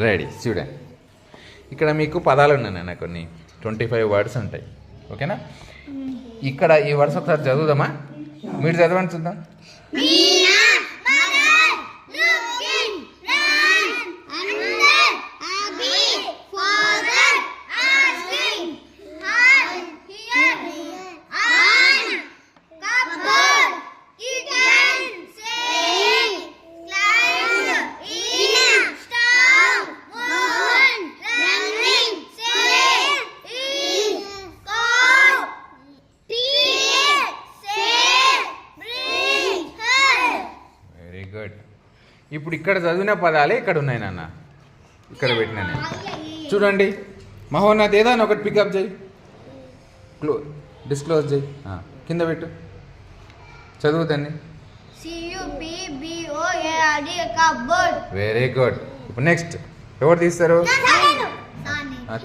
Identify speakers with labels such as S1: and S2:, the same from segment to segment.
S1: Ready చూడండి. ఇక్కడ మీకు పదాలు ఉన్నాయి నాన్న, కొన్ని 25 వర్డ్స్ ఉంటాయి. ఓకేనా? ఇక్కడ ఈ వర్డ్స్ ఒకసారి చదువుదామా? మీరు చదవండి చూద్దాం. గుడ్. ఇప్పుడు ఇక్కడ చదివిన పదాలే ఇక్కడ ఉన్నాయి నాన్న, ఇక్కడ పెట్టినా నేను. చూడండి మహోన్నత్, ఏదైనా ఒకటి పికప్ చేయి, డిస్క్లోజ్ చేయి, కింద పెట్టు, చదువుతాన్ని. Very good. ఇప్పుడు నెక్స్ట్ ఎవరు తీస్తారు?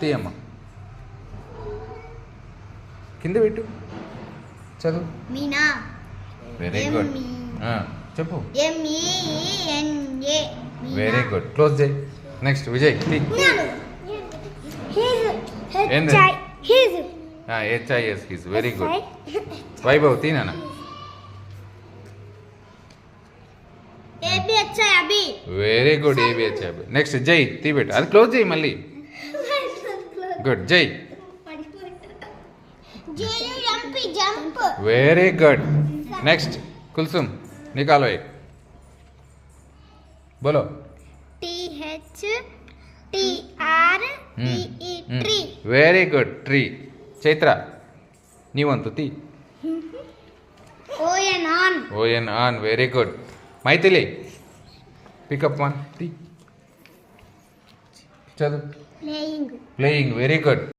S1: తీయమ్మ, కింద పెట్టు, చదువు. Very good. చెప్పు. Very good. క్లోజ్ చేయి. Next Vijay. HIS. Very good. Vaibhav తీనా. Very good. ABHI. Next Jai తీపెట్టు, అది క్లోజ్ చేయి మళ్ళీ. గుడ్. జై. Very good. నెక్స్ట్ కుల్సుమ్, निकालो एक, बोलो.
S2: THTREE.
S1: Very good. Three. Chaitra नीवंतु ती. ON. Very good. Maithili pick up one ती, चलो. प्लेइंग. Very good.